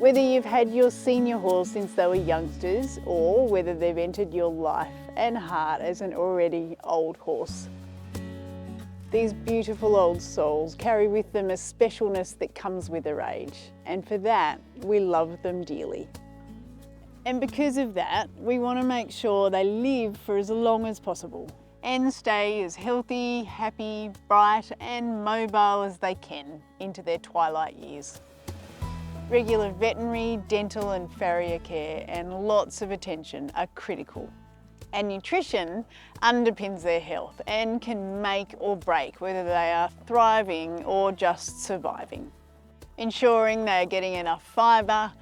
Whether you've had your senior horse since they were youngsters or whether they've entered your life and heart as an already old horse. These beautiful old souls carry with them a specialness that comes with their age, and for that, we love them dearly. And because of that, we want to make sure they live for as long as possible and stay as healthy, happy, bright and mobile as they can into their twilight years. Regular veterinary, dental and farrier care and lots of attention are critical. And nutrition underpins their health and can make or break whether they are thriving or just surviving. Ensuring they are getting enough fibre,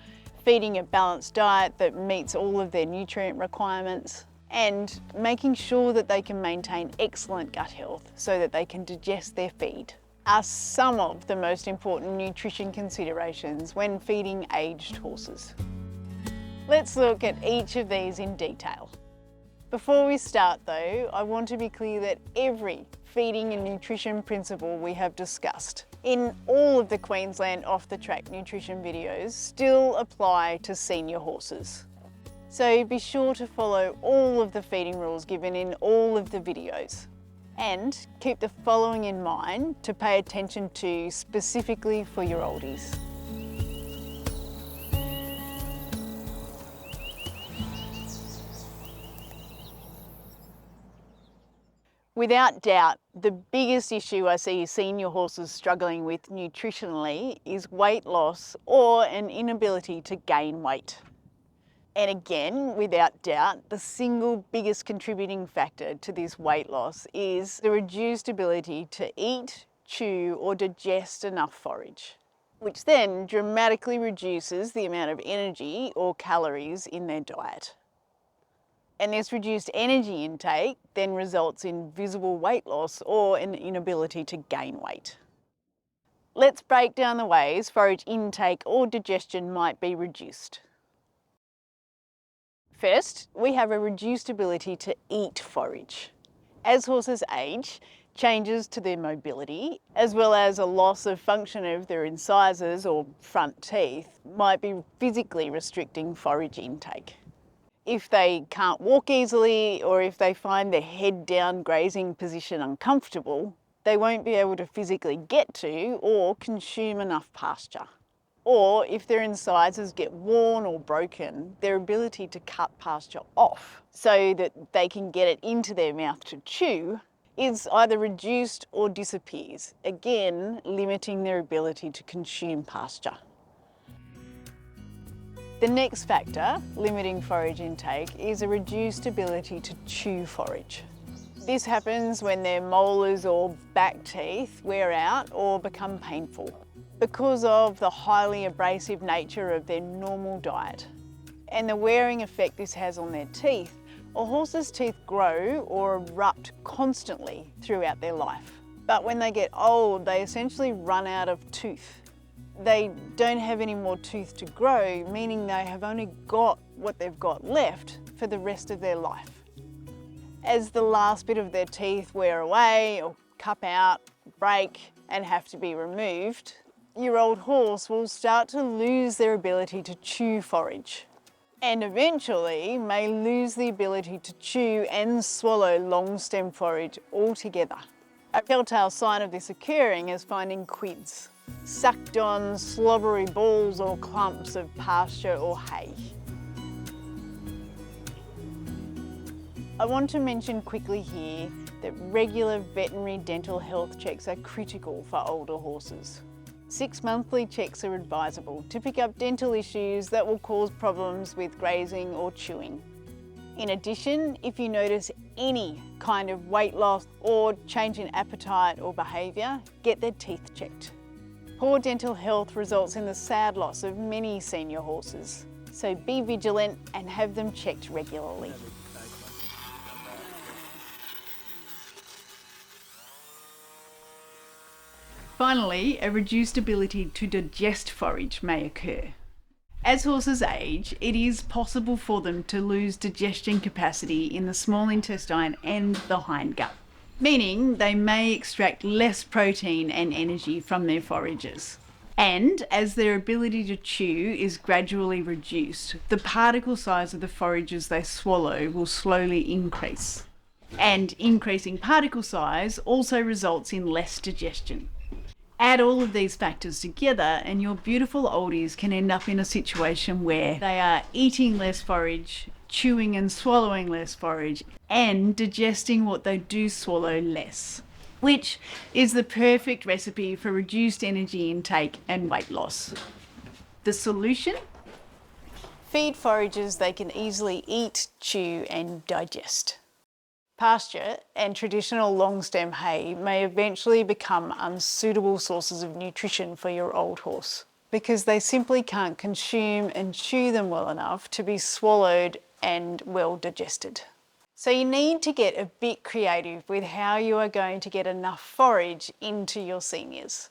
feeding a balanced diet that meets all of their nutrient requirements, and making sure that they can maintain excellent gut health so that they can digest their feed are some of the most important nutrition considerations when feeding aged horses. Let's look at each of these in detail. Before we start though, I want to be clear that every feeding and nutrition principle we have discussed in all of the Queensland off-the-track nutrition videos still apply to senior horses. So be sure to follow all of the feeding rules given in all of the videos. And keep the following in mind to pay attention to specifically for your oldies. Without doubt, the biggest issue I see senior horses struggling with nutritionally is weight loss or an inability to gain weight. And again, without doubt, the single biggest contributing factor to this weight loss is the reduced ability to eat, chew or digest enough forage, which then dramatically reduces the amount of energy or calories in their diet. And this reduced energy intake then results in visible weight loss or an inability to gain weight. Let's break down the ways forage intake or digestion might be reduced. First, we have a reduced ability to eat forage. As horses age, changes to their mobility, as well as a loss of function of their incisors or front teeth, might be physically restricting forage intake. If they can't walk easily, or if they find their head down grazing position uncomfortable, they won't be able to physically get to or consume enough pasture. Or if their incisors get worn or broken, their ability to cut pasture off so that they can get it into their mouth to chew is either reduced or disappears, again limiting their ability to consume pasture. The next factor limiting forage intake is a reduced ability to chew forage. This happens when their molars or back teeth wear out or become painful, because of the highly abrasive nature of their normal diet and the wearing effect this has on their teeth. A horse's teeth grow or erupt constantly throughout their life. But when they get old, they essentially run out of tooth. They don't have any more tooth to grow, meaning they have only got what they've got left for the rest of their life. As the last bit of their teeth wear away or cup out, break and have to be removed, your old horse will start to lose their ability to chew forage and eventually may lose the ability to chew and swallow long stem forage altogether. A telltale sign of this occurring is finding quids, sucked on slobbery balls or clumps of pasture or hay. I want to mention quickly here that regular veterinary dental health checks are critical for older horses. 6 monthly checks are advisable to pick up dental issues that will cause problems with grazing or chewing. In addition, if you notice any kind of weight loss or change in appetite or behaviour, get their teeth checked. Poor dental health results in the sad loss of many senior horses, so be vigilant and have them checked regularly. Finally, a reduced ability to digest forage may occur. As horses age, it is possible for them to lose digestion capacity in the small intestine and the hindgut, meaning they may extract less protein and energy from their forages. And as their ability to chew is gradually reduced, the particle size of the forages they swallow will slowly increase. And increasing particle size also results in less digestion. Add all of these factors together and your beautiful oldies can end up in a situation where they are eating less forage, chewing and swallowing less forage, and digesting what they do swallow less, which is the perfect recipe for reduced energy intake and weight loss. The solution? Feed forages they can easily eat, chew and digest. Pasture and traditional long-stem hay may eventually become unsuitable sources of nutrition for your old horse because they simply can't consume and chew them well enough to be swallowed and well digested. So you need to get a bit creative with how you are going to get enough forage into your seniors.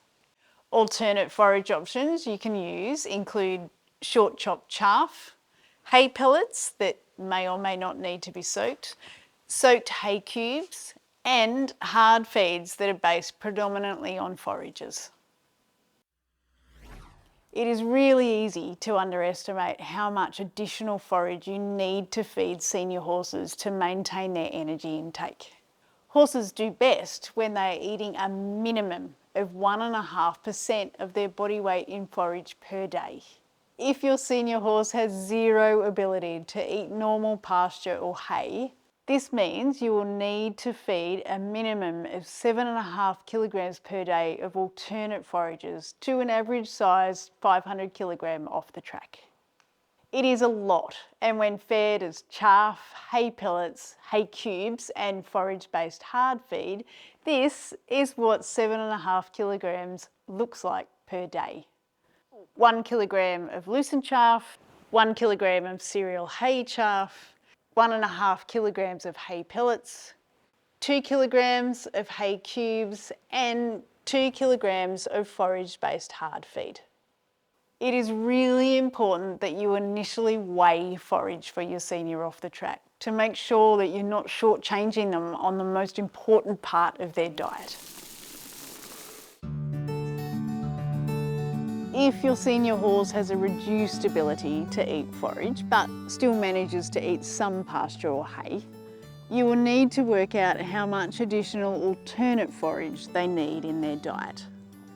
Alternate forage options you can use include short chopped chaff, hay pellets that may or may not need to be soaked hay cubes, and hard feeds that are based predominantly on forages. It is really easy to underestimate how much additional forage you need to feed senior horses to maintain their energy intake. Horses do best when they are eating a minimum of 1.5% of their body weight in forage per day. If your senior horse has zero ability to eat normal pasture or hay, this means you will need to feed a minimum of 7.5 kilograms per day of alternate forages to an average size 500 kilogram off the track. It is a lot, and when fed as chaff, hay pellets, hay cubes and forage-based hard feed, this is what 7.5 kilograms looks like per day. 1 kilogram of loosened chaff, 1 kilogram of cereal hay chaff, 1.5 kilograms of hay pellets, 2 kilograms of hay cubes and 2 kilograms of forage-based hard feed. It is really important that you initially weigh forage for your senior off the track to make sure that you're not shortchanging them on the most important part of their diet. If your senior horse has a reduced ability to eat forage, but still manages to eat some pasture or hay, you will need to work out how much additional alternate forage they need in their diet.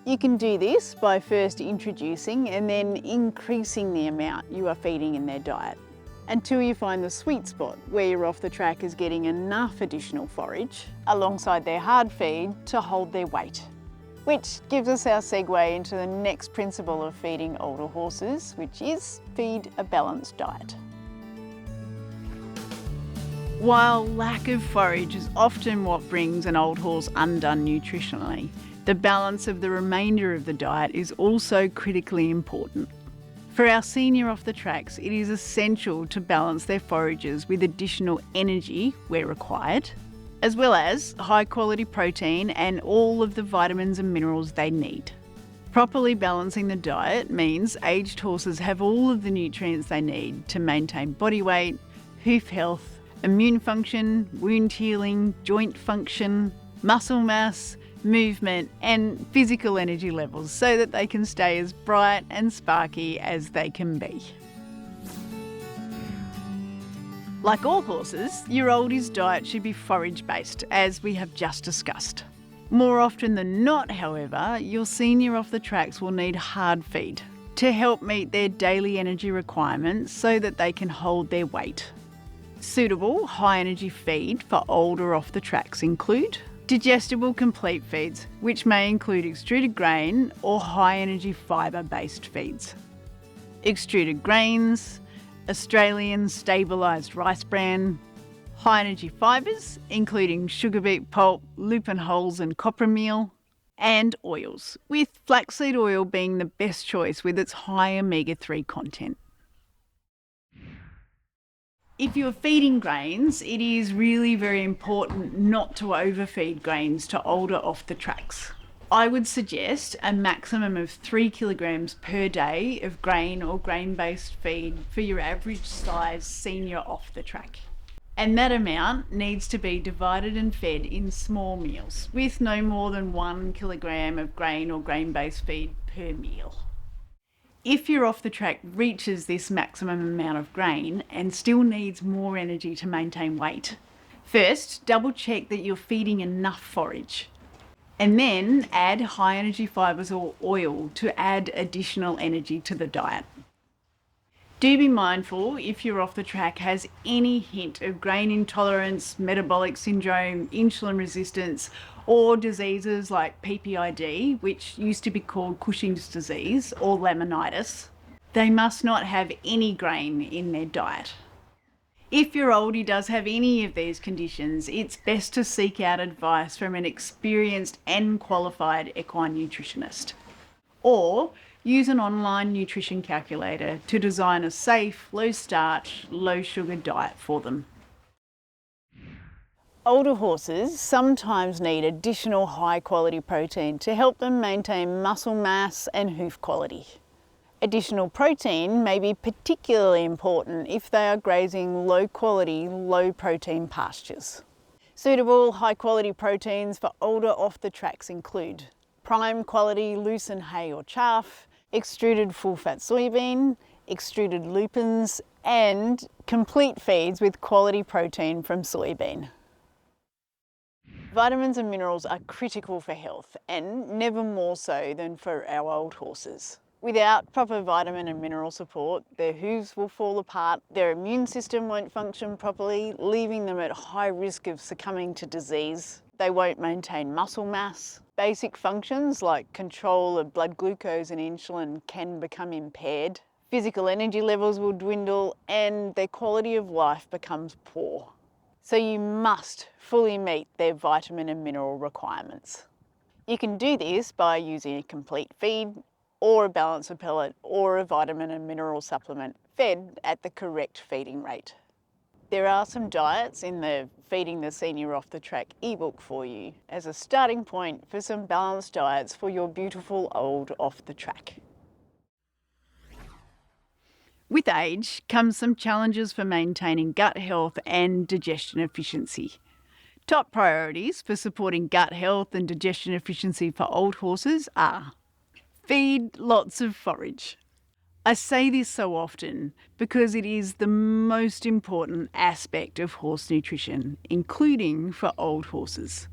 You can do this by first introducing and then increasing the amount you are feeding in their diet until you find the sweet spot where your off the track is getting enough additional forage alongside their hard feed to hold their weight. Which gives us our segue into the next principle of feeding older horses, which is feed a balanced diet. While lack of forage is often what brings an old horse undone nutritionally, the balance of the remainder of the diet is also critically important. For our senior off the tracks, it is essential to balance their forages with additional energy where required, as well as high quality protein and all of the vitamins and minerals they need. Properly balancing the diet means aged horses have all of the nutrients they need to maintain body weight, hoof health, immune function, wound healing, joint function, muscle mass, movement and physical energy levels so that they can stay as bright and sparky as they can be. Like all horses, your oldie's diet should be forage-based, as we have just discussed. More often than not, however, your senior off the tracks will need hard feed to help meet their daily energy requirements so that they can hold their weight. Suitable high-energy feed for older off the tracks include digestible complete feeds, which may include extruded grain or high-energy fibre-based feeds. Extruded grains, Australian stabilised rice bran, high-energy fibres, including sugar beet pulp, lupin hulls and copra meal, and oils, with flaxseed oil being the best choice with its high omega-3 content. If you're feeding grains, it is really very important not to overfeed grains to older off the tracks. I would suggest a maximum of 3 kilograms per day of grain or grain-based feed for your average size senior off the track. And that amount needs to be divided and fed in small meals with no more than 1 kilogram of grain or grain-based feed per meal. If your off the track reaches this maximum amount of grain and still needs more energy to maintain weight, first double check that you're feeding enough forage, and then add high energy fibres or oil to add additional energy to the diet. Do be mindful if your off the track has any hint of grain intolerance, metabolic syndrome, insulin resistance, or diseases like PPID, which used to be called Cushing's disease, or laminitis. They must not have any grain in their diet. If your oldie does have any of these conditions, it's best to seek out advice from an experienced and qualified equine nutritionist. Or use an online nutrition calculator to design a safe, low starch, low sugar diet for them. Older horses sometimes need additional high quality protein to help them maintain muscle mass and hoof quality. Additional protein may be particularly important if they are grazing low quality, low protein pastures. Suitable high quality proteins for older off the tracks include prime quality lucerne hay or chaff, extruded full fat soybean, extruded lupins, and complete feeds with quality protein from soybean. Vitamins and minerals are critical for health and never more so than for our old horses. Without proper vitamin and mineral support, their hooves will fall apart, their immune system won't function properly, leaving them at high risk of succumbing to disease. They won't maintain muscle mass. Basic functions like control of blood glucose and insulin can become impaired. Physical energy levels will dwindle and their quality of life becomes poor. So you must fully meet their vitamin and mineral requirements. You can do this by using a complete feed or a balancer pellet or a vitamin and mineral supplement fed at the correct feeding rate. There are some diets in the Feeding the Senior Off the Track ebook for you as a starting point for some balanced diets for your beautiful old off the track. With age comes some challenges for maintaining gut health and digestion efficiency. Top priorities for supporting gut health and digestion efficiency for old horses are: feed lots of forage. I say this so often because it is the most important aspect of horse nutrition, including for old horses.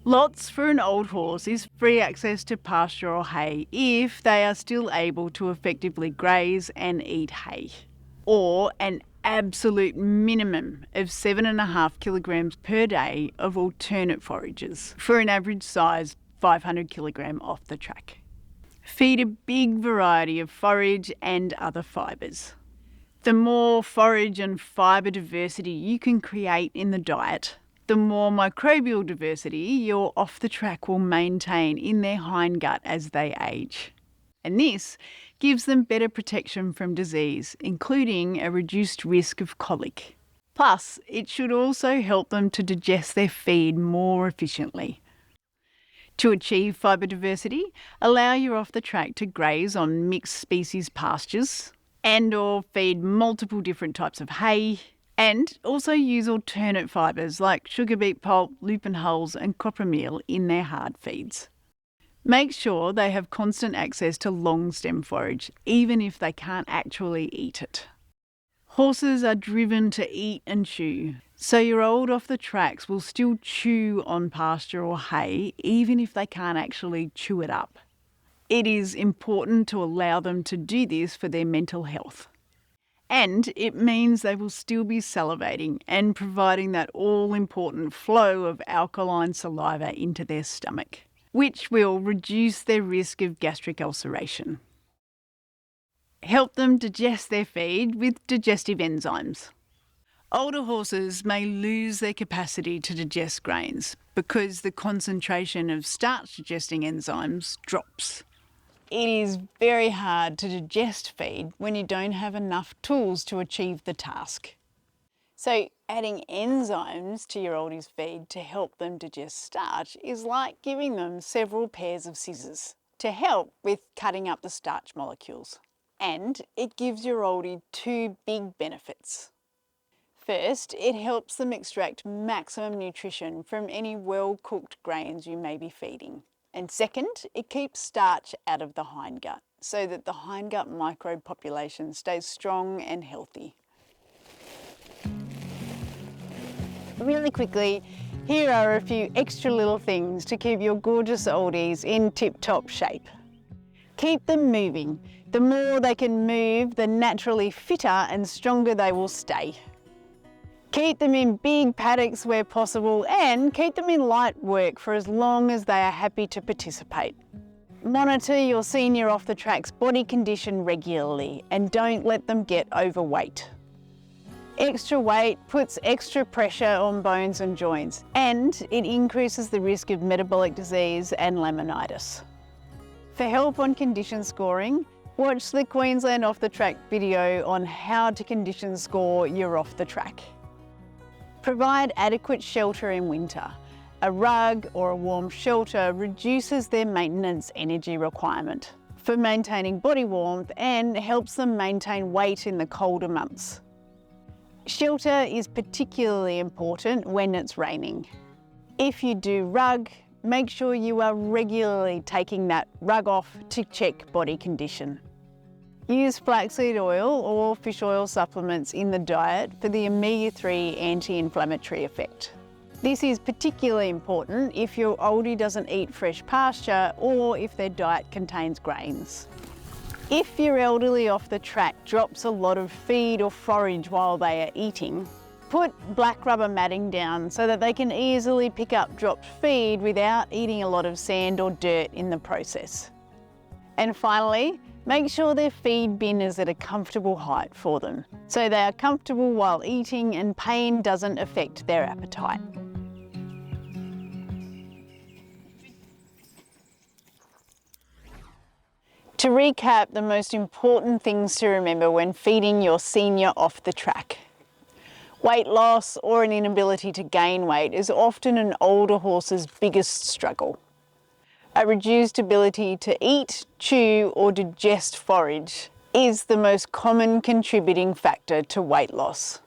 Lots for an old horse is free access to pasture or hay if they are still able to effectively graze and eat hay, or an absolute minimum of 7.5 kilograms per day of alternate forages for an average size 500 kilogram off the track. Feed a big variety of forage and other fibres. The more forage and fibre diversity you can create in the diet, the more microbial diversity your off the track will maintain in their hindgut as they age. And this gives them better protection from disease, including a reduced risk of colic. Plus, it should also help them to digest their feed more efficiently. To achieve fibre diversity, allow your off the track to graze on mixed species pastures and or feed multiple different types of hay, and also use alternate fibres like sugar beet pulp, lupin hulls and copper meal in their hard feeds. Make sure they have constant access to long stem forage, even if they can't actually eat it. Horses are driven to eat and chew, so your old off the tracks will still chew on pasture or hay even if they can't actually chew it up. It is important to allow them to do this for their mental health. And it means they will still be salivating and providing that all-important flow of alkaline saliva into their stomach, which will reduce their risk of gastric ulceration. Help them digest their feed with digestive enzymes. Older horses may lose their capacity to digest grains because the concentration of starch-digesting enzymes drops. It is very hard to digest feed when you don't have enough tools to achieve the task. So adding enzymes to your oldie's feed to help them digest starch is like giving them several pairs of scissors to help with cutting up the starch molecules. And it gives your oldie two big benefits. First, it helps them extract maximum nutrition from any well-cooked grains you may be feeding. And second, it keeps starch out of the hindgut so that the hindgut microbe population stays strong and healthy. Really quickly, here are a few extra little things to keep your gorgeous oldies in tip-top shape. Keep them moving. The more they can move, the naturally fitter and stronger they will stay. Keep them in big paddocks where possible and keep them in light work for as long as they are happy to participate. Monitor your senior off the track's body condition regularly and don't let them get overweight. Extra weight puts extra pressure on bones and joints, and it increases the risk of metabolic disease and laminitis. For help on condition scoring, watch the Queensland Off the Track video on how to condition score your off the track. Provide adequate shelter in winter. A rug or a warm shelter reduces their maintenance energy requirement for maintaining body warmth and helps them maintain weight in the colder months. Shelter is particularly important when it's raining. If you do rug, make sure you are regularly taking that rug off to check body condition. Use flaxseed oil or fish oil supplements in the diet for the omega-3 anti-inflammatory effect. This is particularly important if your oldie doesn't eat fresh pasture or if their diet contains grains. If your elderly off the track drops a lot of feed or forage while they are eating, put black rubber matting down so that they can easily pick up dropped feed without eating a lot of sand or dirt in the process. And finally, make sure their feed bin is at a comfortable height for them, so they are comfortable while eating and pain doesn't affect their appetite. To recap the most important things to remember when feeding your senior off the track. Weight loss or an inability to gain weight is often an older horse's biggest struggle. A reduced ability to eat, chew or digest forage is the most common contributing factor to weight loss.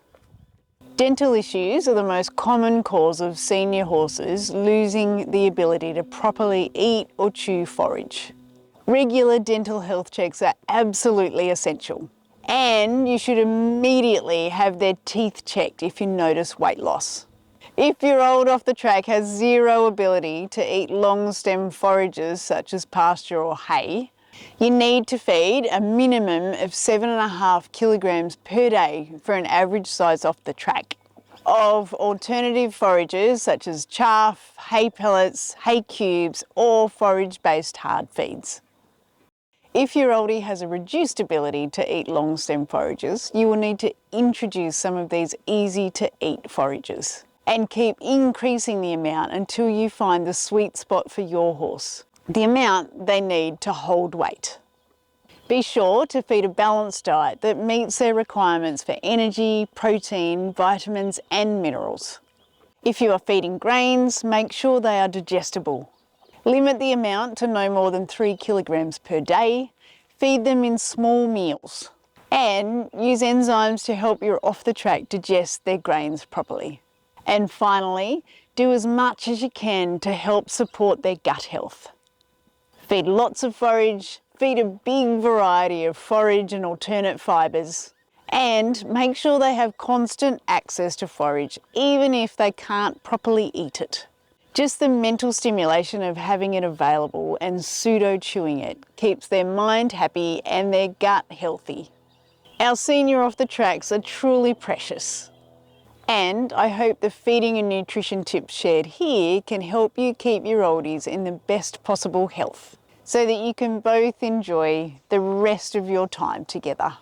Dental issues are the most common cause of senior horses losing the ability to properly eat or chew forage. Regular dental health checks are absolutely essential, and you should immediately have their teeth checked if you notice weight loss. If your old off the track has zero ability to eat long stem forages such as pasture or hay, you need to feed a minimum of 7.5 kilograms per day for an average size off the track of alternative forages such as chaff, hay pellets, hay cubes or forage-based hard feeds. If your oldie has a reduced ability to eat long stem forages, you will need to introduce some of these easy to eat forages and keep increasing the amount until you find the sweet spot for your horse, the amount they need to hold weight. Be sure to feed a balanced diet that meets their requirements for energy, protein, vitamins and minerals. If you are feeding grains, make sure they are digestible. Limit the amount to no more than 3 kilograms per day, feed them in small meals, and use enzymes to help your off-the-track digest their grains properly. And finally, do as much as you can to help support their gut health. Feed lots of forage, feed a big variety of forage and alternate fibres, and make sure they have constant access to forage, even if they can't properly eat it. Just the mental stimulation of having it available and pseudo-chewing it keeps their mind happy and their gut healthy. Our senior off the tracks are truly precious. And I hope the feeding and nutrition tips shared here can help you keep your oldies in the best possible health so that you can both enjoy the rest of your time together.